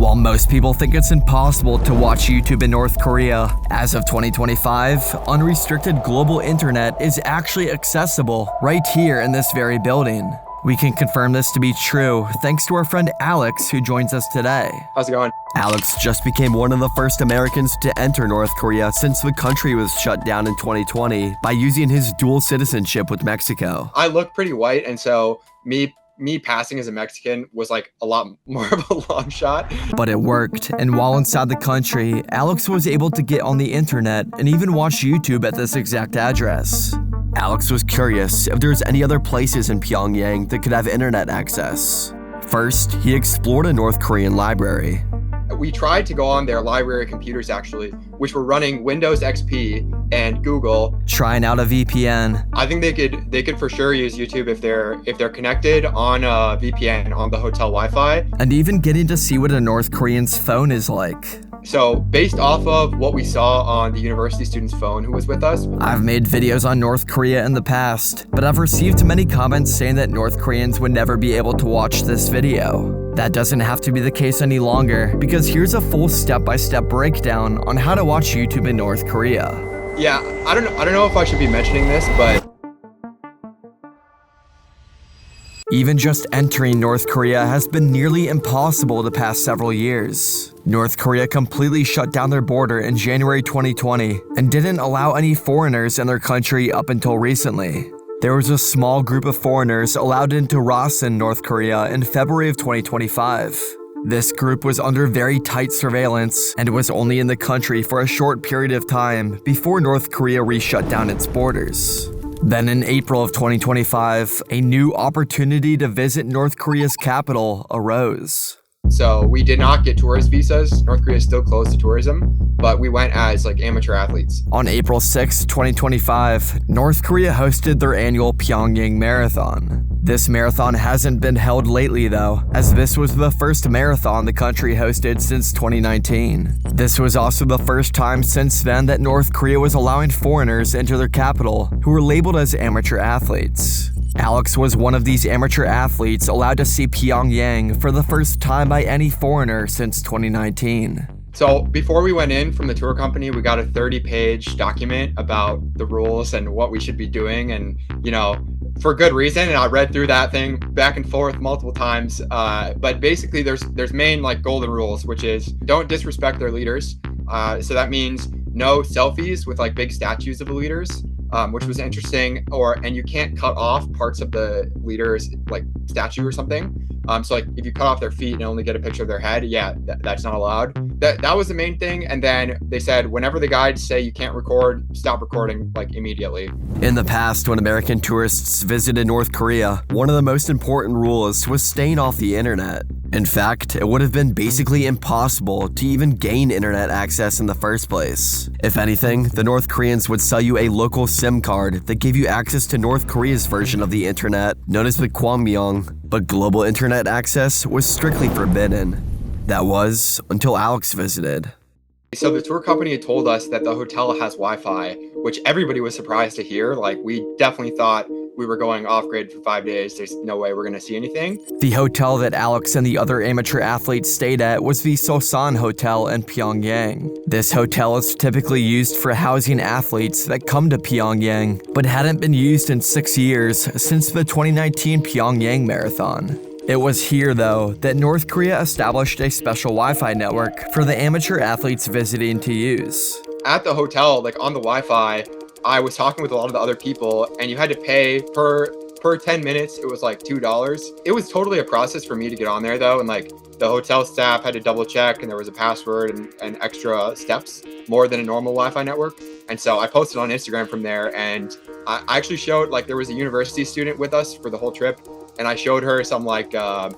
While most people think it's impossible to watch YouTube in North Korea, as of 2025, unrestricted global internet is actually accessible right here in this very building. We can confirm this to be true thanks to our friend Alex, who joins us today. How's it going? Alex just became one of the first Americans to enter North Korea since the country was shut down in 2020 by using his dual citizenship with Mexico. I look pretty white, and so me passing as a Mexican was like a lot more of a long shot. But it worked, and while inside the country, Alex was able to get on the internet and even watch YouTube at this exact address. Alex was curious if there's any other places in Pyongyang that could have internet access. First, he explored a North Korean library. We tried to go on their library computers actually, which were running Windows XP and Google. Trying out a VPN. I think they could for sure use YouTube if they're connected on a VPN on the hotel Wi-Fi. And even getting to see what a North Korean's phone is like. So based off of what we saw on the university student's phone who was with us. I've made videos on North Korea in the past, but I've received many comments saying that North Koreans would never be able to watch this video. That doesn't have to be the case any longer, because here's a full step-by-step breakdown on how to watch YouTube in North Korea. Yeah, I don't know if I should be mentioning this, but even just entering North Korea has been nearly impossible the past several years. North Korea completely shut down their border in January 2020 and didn't allow any foreigners in their country up until recently. There was a small group of foreigners allowed into Rason, North Korea in February of 2025. This group was under very tight surveillance and was only in the country for a short period of time before North Korea re-shut down its borders. Then in April of 2025, a new opportunity to visit North Korea's capital arose. So we did not get tourist visas. North Korea is still closed to tourism, but we went as like amateur athletes. On April 6, 2025, North Korea hosted their annual Pyongyang Marathon. This marathon hasn't been held lately though, as this was the first marathon the country hosted since 2019. This was also the first time since then that North Korea was allowing foreigners into their capital who were labeled as amateur athletes. Alex was one of these amateur athletes allowed to see Pyongyang for the first time by any foreigner since 2019. So before we went in from the tour company, we got a 30-page document about the rules and what we should be doing, and for good reason. And I read through that thing back and forth multiple times. But basically, there's main like golden rules, which is don't disrespect their leaders. So that means no selfies with like big statues of the leaders. Which was interesting, and you can't cut off parts of the leader's like statue or something. So like if you cut off their feet and only get a picture of their head, that's not allowed. That was the main thing. And then they said whenever the guides say you can't record, stop recording like immediately. In the past, when American tourists visited North Korea, one of the most important rules was staying off the internet. In fact, it would have been basically impossible to even gain internet access in the first place. If anything, the North Koreans would sell you a local SIM card that gave you access to North Korea's version of the internet, known as the Kwangmyeong, but global internet access was strictly forbidden. That was until Alex visited. So the tour company had told us that the hotel has Wi-Fi, which everybody was surprised to hear. Like we definitely thought we were going off-grid for 5 days. There's no way we're going to see anything. The hotel that Alex and the other amateur athletes stayed at was the Sosan Hotel in Pyongyang. This hotel is typically used for housing athletes that come to Pyongyang, but hadn't been used in 6 years since the 2019 Pyongyang Marathon. It was here, though, that North Korea established a special Wi-Fi network for the amateur athletes visiting to use. At the hotel, like on the Wi-Fi, I was talking with a lot of the other people, and you had to pay per 10 minutes. It was like $2. It was totally a process for me to get on there though, and like the hotel staff had to double check, and there was a password and extra steps, more than a normal Wi-Fi network. And so I posted on Instagram from there, and I actually showed, like, there was a university student with us for the whole trip, and I showed her some like I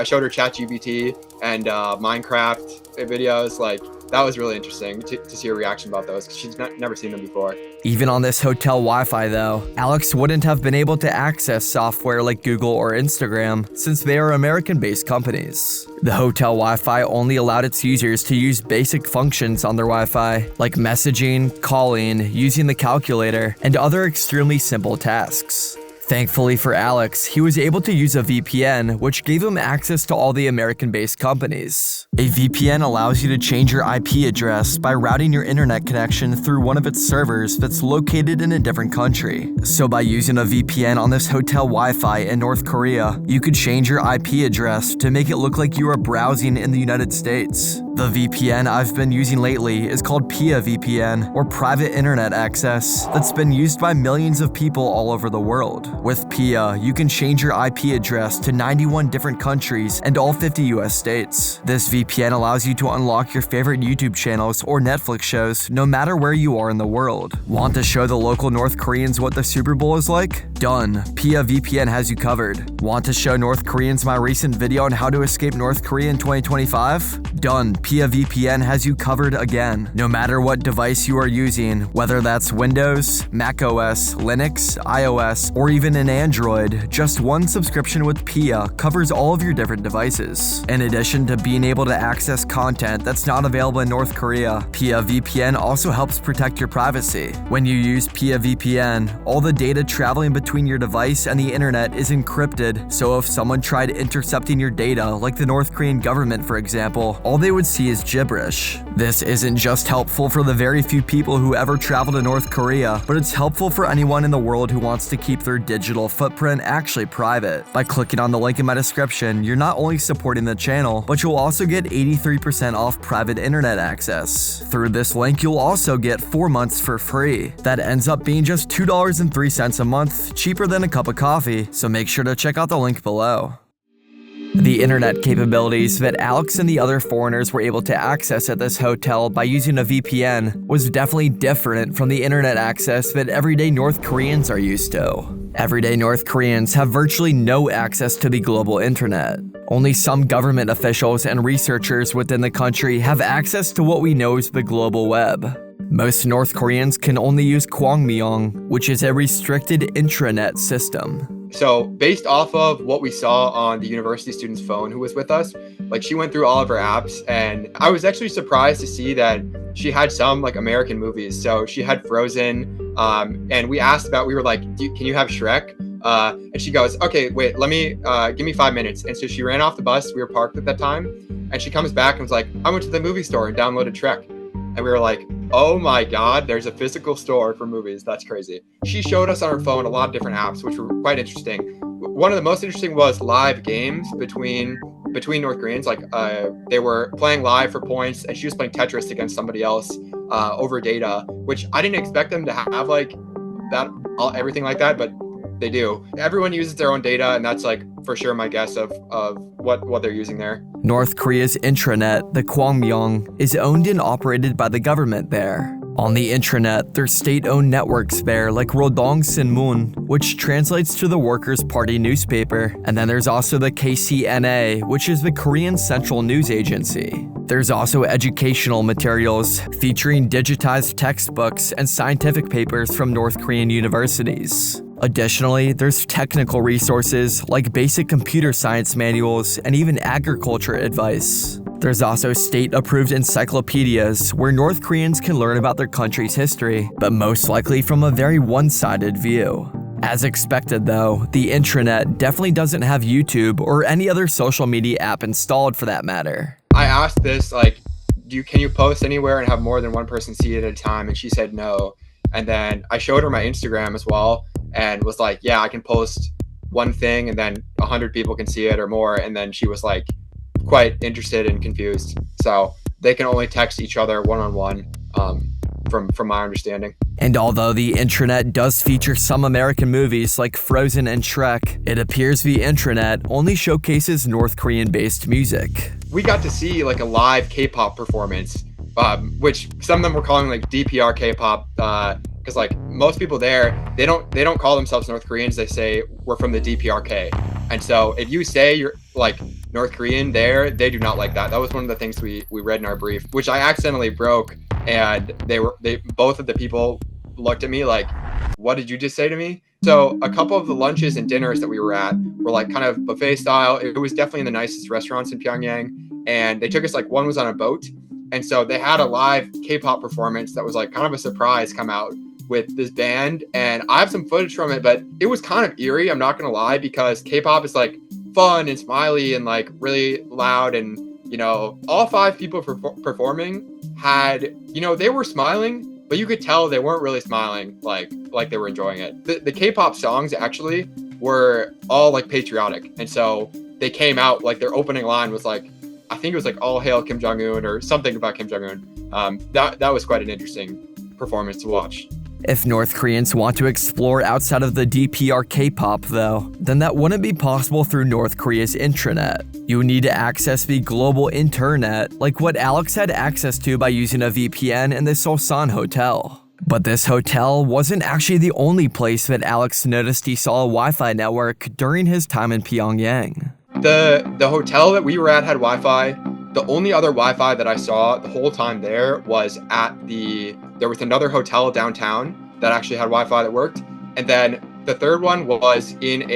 showed her ChatGPT and Minecraft videos. Like that was really interesting to see her reaction about those, because she's never seen them before. Even on this hotel Wi-Fi though, Alex wouldn't have been able to access software like Google or Instagram since they are American-based companies. The hotel Wi-Fi only allowed its users to use basic functions on their Wi-Fi, like messaging, calling, using the calculator, and other extremely simple tasks. Thankfully for Alex, he was able to use a VPN, which gave him access to all the American-based companies. A VPN allows you to change your IP address by routing your internet connection through one of its servers that's located in a different country. So by using a VPN on this hotel Wi-Fi in North Korea, you could change your IP address to make it look like you are browsing in the United States. The VPN I've been using lately is called PIA VPN, or Private Internet Access, that's been used by millions of people all over the world. With PIA, you can change your IP address to 91 different countries and all 50 US states. This VPN allows you to unlock your favorite YouTube channels or Netflix shows no matter where you are in the world. Want to show the local North Koreans what the Super Bowl is like? Done. PIA VPN has you covered. Want to show North Koreans my recent video on how to escape North Korea in 2025? Done. PIA VPN has you covered again. No matter what device you are using, whether that's Windows, macOS, Linux, iOS, or even an Android, just one subscription with PIA covers all of your different devices. In addition to being able to access content that's not available in North Korea, PIA VPN also helps protect your privacy. When you use PIA VPN, all the data traveling between your device and the internet is encrypted, so if someone tried intercepting your data, like the North Korean government for example, all they would see is gibberish. This isn't just helpful for the very few people who ever travel to North Korea, but it's helpful for anyone in the world who wants to keep their digital footprint actually private. By clicking on the link in my description, you're not only supporting the channel, but you'll also get 83% off private internet access. Through this link, you'll also get 4 months for free. That ends up being just $2.03 a month, cheaper than a cup of coffee, so make sure to check out the link below. The internet capabilities that Alex and the other foreigners were able to access at this hotel by using a VPN was definitely different from the internet access that everyday North Koreans are used to. Everyday North Koreans have virtually no access to the global internet. Only some government officials and researchers within the country have access to what we know as the global web. Most North Koreans can only use Kwangmyong, which is a restricted intranet system. So based off of what we saw on the university student's phone who was with us, like she went through all of her apps, and I was actually surprised to see that she had some like American movies. So she had Frozen, and we were like, can you have Shrek? And she goes, okay, wait, give me 5 minutes. And so she ran off the bus. We were parked at that time, and she comes back and was like, I went to the movie store and downloaded Shrek. And we were like, oh my God, there's a physical store for movies. That's crazy. She showed us on her phone a lot of different apps, which were quite interesting. One of the most interesting was live games between North Koreans. Like they were playing live for points, and she was playing Tetris against somebody else over data, which I didn't expect them to have like that, everything like that, but they do. Everyone uses their own data, and that's like for sure my guess of what they're using there. North Korea's intranet, the Kwangmyong, is owned and operated by the government there. On the intranet, there's state-owned networks there like Rodong Sinmun, which translates to the Workers' Party newspaper, and then there's also the KCNA, which is the Korean Central News Agency. There's also educational materials featuring digitized textbooks and scientific papers from North Korean universities. Additionally, there's technical resources like basic computer science manuals and even agriculture advice. There's also state-approved encyclopedias where North Koreans can learn about their country's history, but most likely from a very one-sided view. As expected though, the intranet definitely doesn't have YouTube or any other social media app installed for that matter. I asked this, like, can you post anywhere and have more than one person see it at a time? And she said no. And then I showed her my Instagram as well and was like, yeah, I can post one thing and then 100 people can see it or more. And then she was like quite interested and confused. So they can only text each other one-on-one from my understanding. And although the intranet does feature some American movies like Frozen and Shrek, it appears the intranet only showcases North Korean-based music. We got to see like a live K-pop performance, which some of them were calling like DPR K-pop, because like most people there, they don't call themselves North Koreans. They say we're from the DPRK. And so if you say you're like North Korean there, they do not like that. That was one of the things we read in our brief, which I accidentally broke, and both of the people looked at me like, what did you just say to me? So a couple of the lunches and dinners that we were at were like kind of buffet style. It was definitely in the nicest restaurants in Pyongyang, and they took us, like, one was on a boat, and so they had a live K-pop performance that was like kind of a surprise come out with this band, and I have some footage from it, but it was kind of eerie, I'm not gonna lie, because K-pop is like fun and smiley and like really loud, and all 5 people performing had, they were smiling, but you could tell they weren't really smiling like they were enjoying it. The K-pop songs actually were all like patriotic, and so they came out like their opening line was like, I think it was like "All Hail Kim Jong-un" or something about Kim Jong-un. That was quite an interesting performance to watch. If North Koreans want to explore outside of the DPR K-pop, though, then that wouldn't be possible through North Korea's intranet. You would need to access the global internet, like what Alex had access to by using a VPN in the Seosan hotel. But this hotel wasn't actually the only place that Alex noticed he saw a Wi-Fi network during his time in Pyongyang. The hotel that we were at had Wi-Fi. The only other Wi-Fi that I saw the whole time there was there was another hotel downtown that actually had Wi-Fi that worked. And then the third one was in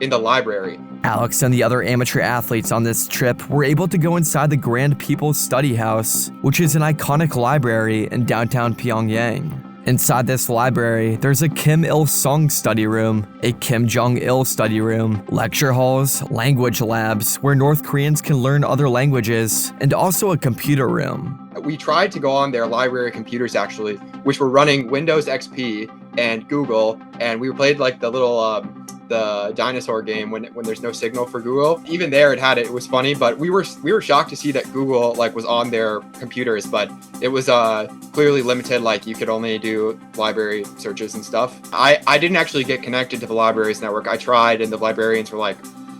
the library. Alex and the other amateur athletes on this trip were able to go inside the Grand People's Study House, which is an iconic library in downtown Pyongyang. Inside this library, there's a Kim Il-sung study room, a Kim Jong-il study room, lecture halls, language labs where North Koreans can learn other languages, and also a computer room. We tried to go on their library computers actually, which were running Windows XP and Google, and we played like the little the dinosaur game when there's no signal for Google. Even there it was funny, but we were shocked to see that Google like was on their computers, but it was clearly limited, like you could only do library searches and stuff. I didn't actually get connected to the library's network. I tried, and the librarians were like,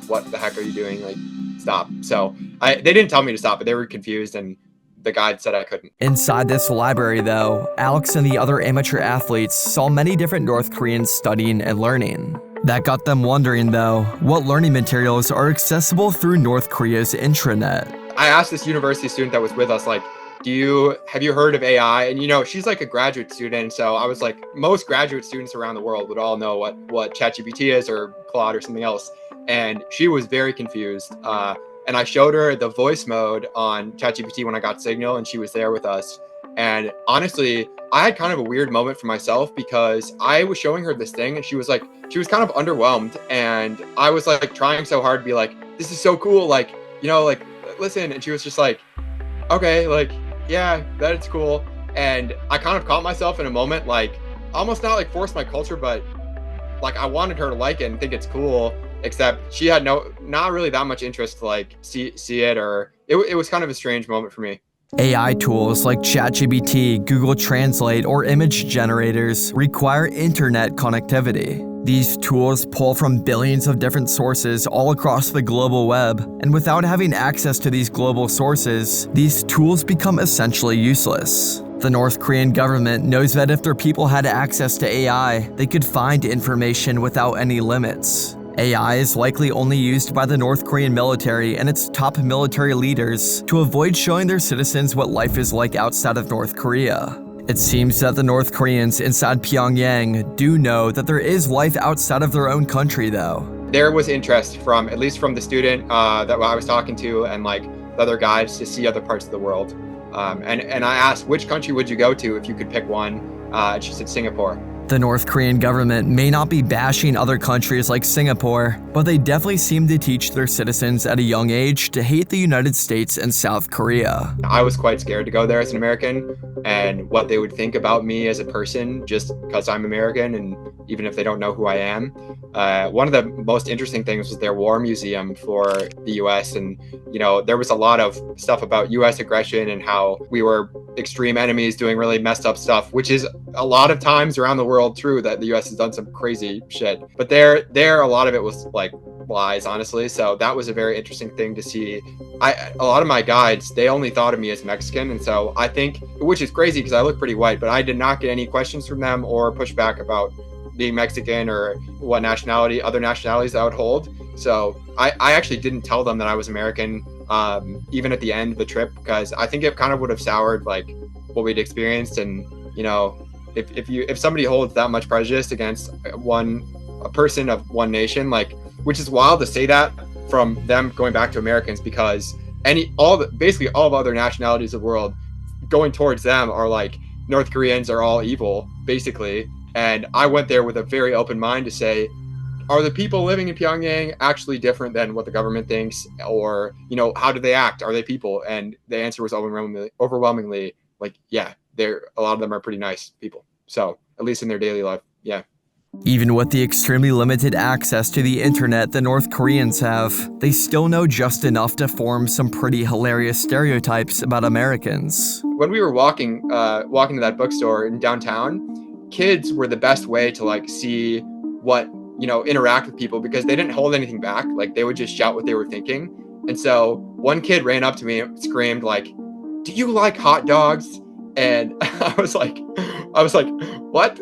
what the heck are you doing? Like, stop. So they didn't tell me to stop, but they were confused, and the guide said I couldn't. Inside this library, though, Alex and the other amateur athletes saw many different North Koreans studying and learning. That got them wondering, though, what learning materials are accessible through North Korea's intranet. I asked this university student that was with us, like, have you heard of AI? And she's like a graduate student, so I was like, most graduate students around the world would all know what ChatGPT is or Claude or something else. And she was very confused. And I showed her the voice mode on ChatGPT when I got signal, and she was there with us. And honestly, I had kind of a weird moment for myself because I was showing her this thing, and she was kind of underwhelmed. And I was like trying so hard to be like, this is so cool. Like, listen. And she was just like, okay, like, yeah, that's cool. And I kind of caught myself in a moment, like almost not like force my culture, but like I wanted her to like it and think it's cool. Except she had not really that much interest to like see it, or it was kind of a strange moment for me. AI tools like ChatGPT, Google Translate, or image generators require internet connectivity. These tools pull from billions of different sources all across the global web, and without having access to these global sources, these tools become essentially useless. The North Korean government knows that if their people had access to AI, they could find information without any limits. AI is likely only used by the North Korean military and its top military leaders to avoid showing their citizens what life is like outside of North Korea. It seems that the North Koreans inside Pyongyang do know that there is life outside of their own country, though. There was interest at least from the student that I was talking to and like the other guides to see other parts of the world. And I asked, which country would you go to if you could pick one? And she said Singapore. The North Korean government may not be bashing other countries like Singapore, but they definitely seem to teach their citizens at a young age to hate the United States and South Korea. I was quite scared to go there as an American and what they would think about me as a person just because I'm American, and even if they don't know who I am. One of the most interesting things was their war museum for the US, and there was a lot of stuff about US aggression and how we were extreme enemies doing really messed up stuff, which is a lot of times around the world true that the US has done some crazy shit. But there a lot of it was like lies, honestly. So that was a very interesting thing to see. A lot of my guides, they only thought of me as Mexican, and so I think, which is crazy because I look pretty white, but I did not get any questions from them or pushback about being Mexican or what other nationalities I would hold. So I actually didn't tell them that I was American, even at the end of the trip, because I think it kind of would have soured like what we'd experienced. And if somebody holds that much prejudice against a person of one nation, like, which is wild to say that from them going back to Americans, because basically all of other nationalities of the world going towards them are like North Koreans are all evil, basically. And I went there with a very open mind to say, are the people living in Pyongyang actually different than what the government thinks? Or, how do they act? Are they people? And the answer was overwhelmingly like, yeah, a lot of them are pretty nice people. So at least in their daily life, yeah. Even with the extremely limited access to the internet the North Koreans have, they still know just enough to form some pretty hilarious stereotypes about Americans. When we were walking to that bookstore in downtown, kids were the best way to like see what, interact with people, because they didn't hold anything back. Like they would just shout what they were thinking. And so one kid ran up to me and screamed like, "Do you like hot dogs?" And I was like, what?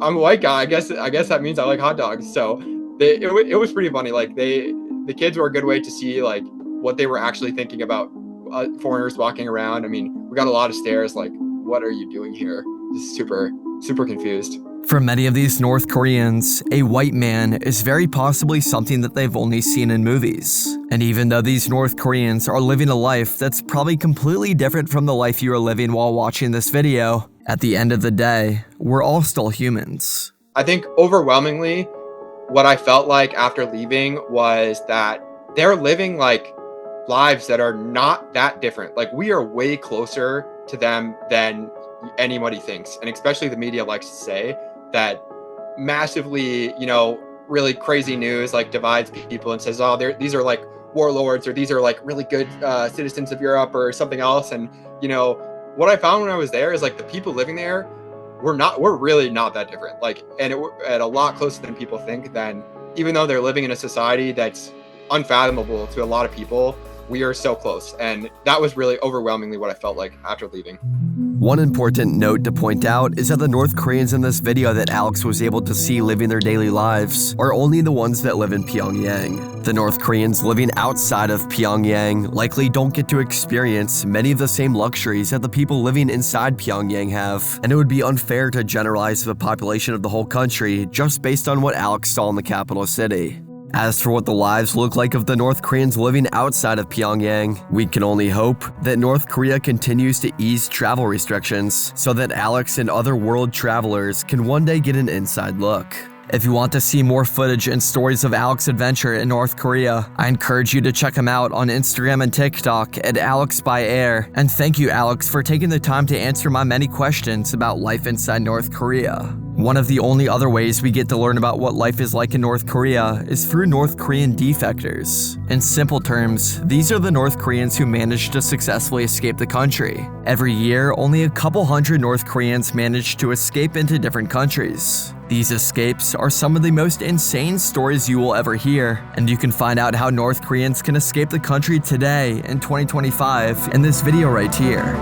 I'm a white guy. I guess that means I like hot dogs. So it was pretty funny. Like the kids were a good way to see like what they were actually thinking about foreigners walking around. I mean, we got a lot of stares like, "What are you doing here?" Just super, super confused. For many of these North Koreans, a white man is very possibly something that they've only seen in movies. And even though these North Koreans are living a life that's probably completely different from the life you are living while watching this video, at the end of the day, we're all still humans. I think overwhelmingly, what I felt like after leaving was that they're living like lives that are not that different. Like we are way closer to them than anybody thinks. And especially the media likes to say that massively, really crazy news like divides people and says, "Oh, these are like warlords," or "These are like really good citizens of Europe," or something else. And what I found when I was there is like the people living there, we're really not that different. Like, and a lot closer than people think. Then, even though they're living in a society that's unfathomable to a lot of people, we are so close. And that was really overwhelmingly what I felt like after leaving. One important note to point out is that the North Koreans in this video that Alex was able to see living their daily lives are only the ones that live in Pyongyang. The North Koreans living outside of Pyongyang likely don't get to experience many of the same luxuries that the people living inside Pyongyang have, and it would be unfair to generalize the population of the whole country just based on what Alex saw in the capital city. As for what the lives look like of the North Koreans living outside of Pyongyang, we can only hope that North Korea continues to ease travel restrictions so that Alex and other world travelers can one day get an inside look. If you want to see more footage and stories of Alex's adventure in North Korea, I encourage you to check him out on Instagram and TikTok at AlexByAir. And thank you, Alex, for taking the time to answer my many questions about life inside North Korea. One of the only other ways we get to learn about what life is like in North Korea is through North Korean defectors. In simple terms, these are the North Koreans who managed to successfully escape the country. Every year, only a couple hundred North Koreans manage to escape into different countries. These escapes are some of the most insane stories you will ever hear, and you can find out how North Koreans can escape the country today in 2025 in this video right here.